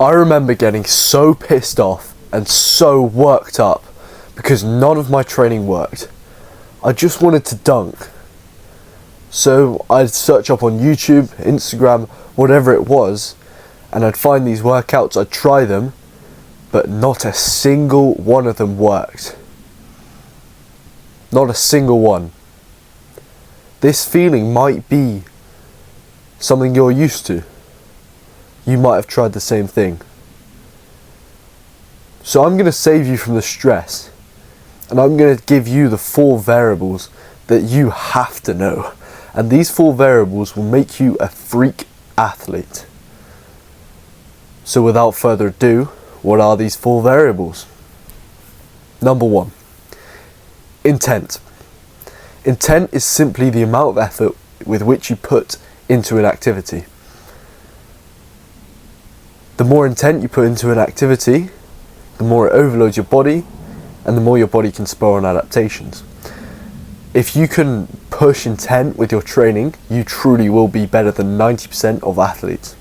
I remember getting so pissed off and so worked up because none of my training worked. I just wanted to dunk. So I'd search up on YouTube, Instagram, whatever it was, and I'd find these workouts, I'd try them, but not a single one of them worked. Not a single one. This feeling might be something you're used to. You might have tried the same thing. So I'm going to save you from the stress, and I'm going to give you the 4 variables that you have to know. And these 4 variables will make you a freak athlete. So without further ado, what are these 4 variables? Number 1, intent. Intent is simply the amount of effort with which you put into an activity. The more intent you put into an activity, the more it overloads your body, and the more your body can spur on adaptations. If you can push intent with your training, you truly will be better than 90% of athletes.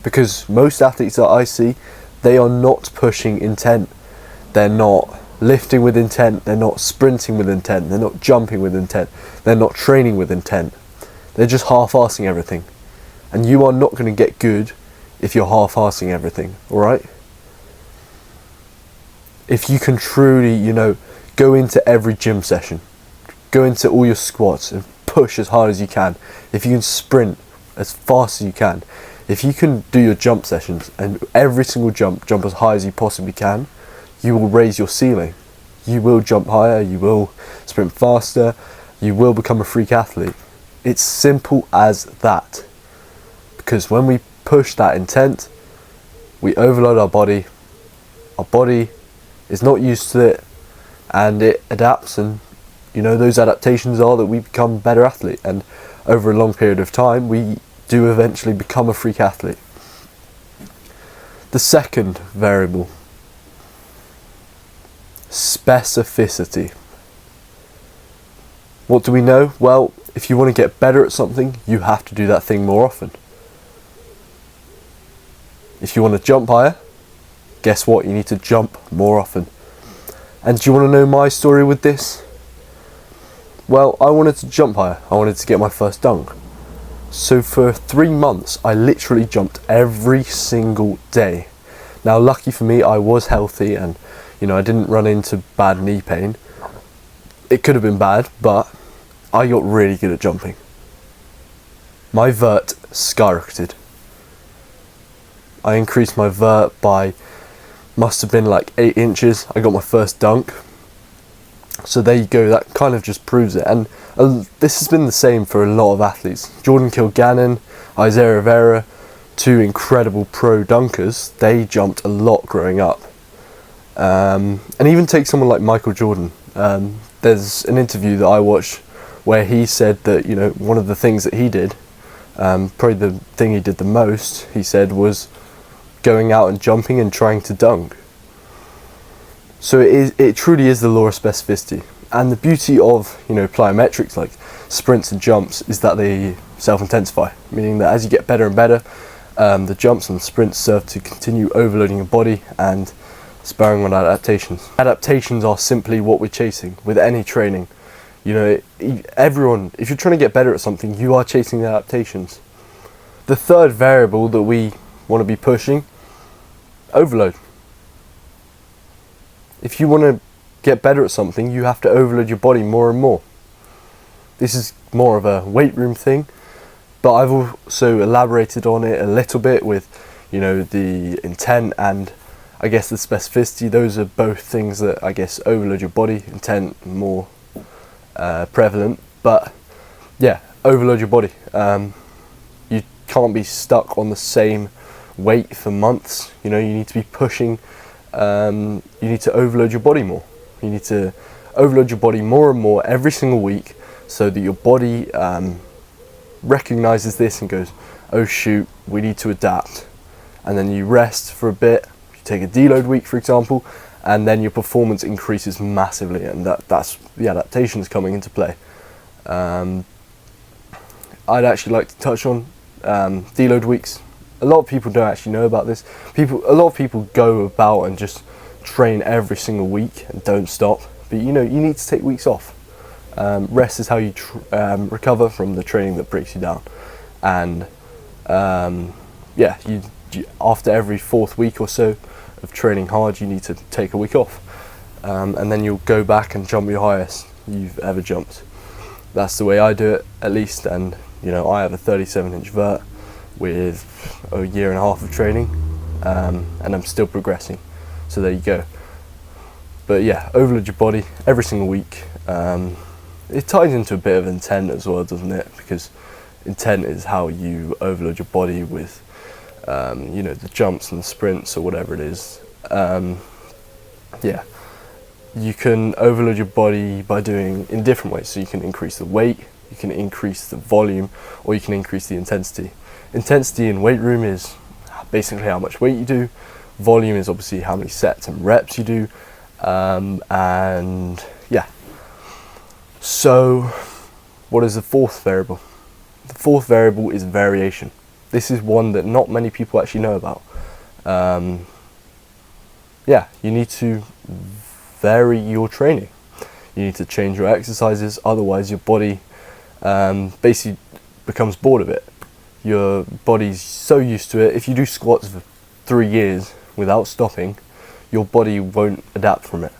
Because most athletes that I see, they are not pushing intent. They're not lifting with intent, they're not sprinting with intent, they're not jumping with intent, they're not training with intent. They're just half-assing everything. And you are not going to get good if you're half-assing everything, alright? If you can truly, go into every gym session, go into all your squats and push as hard as you can. If you can sprint as fast as you can. If you can do your jump sessions and every single jump as high as you possibly can, you will raise your ceiling. You will jump higher, you will sprint faster, you will become a freak athlete. It's simple as that. Because when we push that intent, we overload our body. Our body is not used to it, and it adapts, and those adaptations are that we become a better athlete, and over a long period of time we do eventually become a freak athlete. The second variable, specificity. What do we know? Well, if you want to get better at something, you have to do that thing more often. If you want to jump higher, guess what? You need to jump more often. And do you want to know my story with this? Well, I wanted to jump higher. I wanted to get my first dunk. So for 3 months, I literally jumped every single day. Now, lucky for me, I was healthy and, I didn't run into bad knee pain. It could have been bad, but I got really good at jumping. My vert skyrocketed. I increased my vert by, must have been like 8 inches. I got my first dunk. So there you go, that kind of just proves it. And this has been the same for a lot of athletes. Jordan Kilgannon, Isaiah Rivera, 2 incredible pro dunkers. They jumped a lot growing up. And even take someone like Michael Jordan. There's an interview that I watched where he said that, one of the things that he did, probably the thing he did the most, he said, was going out and jumping and trying to dunk. So it truly is the law of specificity. And the beauty of, plyometrics like sprints and jumps is that they self-intensify, meaning that as you get better and better, the jumps and sprints serve to continue overloading your body and spurring on adaptations. Adaptations are simply what we're chasing with any training. Everyone, if you're trying to get better at something, you are chasing the adaptations. The third variable that we want to be pushing, overload. If you want to get better at something, you have to overload your body more and more. This is more of a weight room thing, but I've also elaborated on it a little bit with, the intent and I guess the specificity. Those are both things that I guess overload your body. Intent more prevalent, but yeah, overload your body. You can't be stuck on the same weight for months. You need to be pushing. You need to overload your body more. You need to overload your body more and more every single week, so that your body recognizes this and goes, oh shoot, we need to adapt. And then you rest for a bit, you take a deload week for example, and then your performance increases massively, and that's the adaptations coming into play. I'd actually like to touch on deload weeks A lot of people don't actually know about this. A lot of people go about and just train every single week and don't stop. But you need to take weeks off. Rest is how you recover from the training that breaks you down. And yeah, you after every 4th week or so of training hard, you need to take a week off. And then you'll go back and jump your highest you've ever jumped. That's the way I do it, at least. And I have a 37-inch vert with a 1.5 years of training, and I'm still progressing. So there you go. But yeah, overload your body every single week. It ties into a bit of intent as well, doesn't it? Because intent is how you overload your body with, the jumps and the sprints or whatever it is. Yeah, you can overload your body by doing in different ways. So you can increase the weight, you can increase the volume, or you can increase the intensity. Intensity in weight room is basically how much weight you do. Volume is obviously how many sets and reps you do. And yeah. So what is the 4th variable? The 4th variable is variation. This is one that not many people actually know about. Yeah, you need to vary your training. You need to change your exercises, otherwise your body basically becomes bored of it. Your body's so used to it. If you do squats for 3 years without stopping, your body won't adapt from it,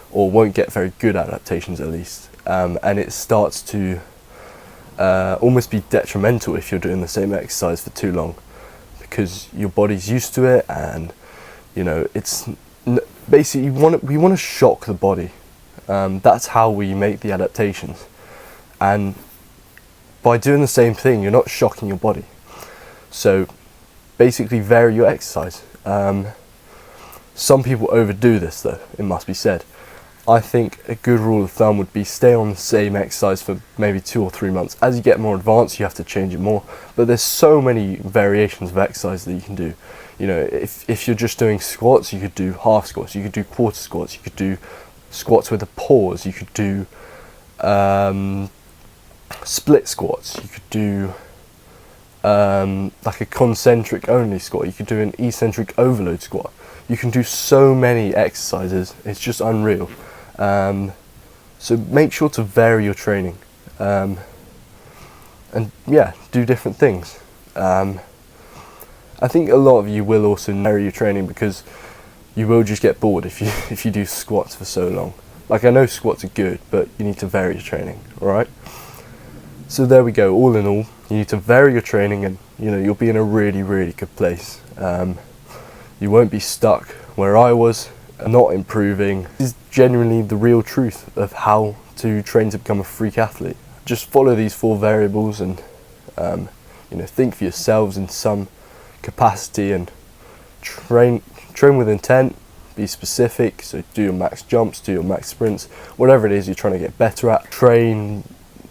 or won't get very good adaptations at least. And it starts to almost be detrimental if you're doing the same exercise for too long, because your body's used to it, and it's basically we want to shock the body. That's how we make the adaptations, and by doing the same thing, you're not shocking your body. So basically vary your exercise. Some people overdo this though, it must be said. I think a good rule of thumb would be stay on the same exercise for maybe 2 or 3 months. As you get more advanced, you have to change it more, but there's so many variations of exercise that you can do. If you're just doing squats, you could do half squats, you could do quarter squats, you could do squats with a pause, you could do split squats, you could do like a concentric only squat, you could do an eccentric overload squat. You can do so many exercises, it's just unreal. So make sure to vary your training, and yeah, do different things. I think a lot of you will also vary your training because you will just get bored if you do squats for so long. Like, I know squats are good, but you need to vary your training, alright? So there we go, all in all, you need to vary your training, and you'll be in a really, really good place. You won't be stuck where I was, not improving. This is genuinely the real truth of how to train to become a freak athlete. Just follow these 4 variables and think for yourselves in some capacity, and train with intent, be specific. So do your max jumps, do your max sprints, whatever it is you're trying to get better at. Train,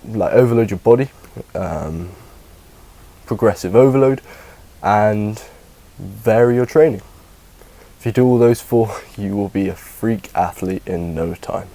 like, overload your body, progressive overload, and vary your training. If you do all those 4, you will be a freak athlete in no time.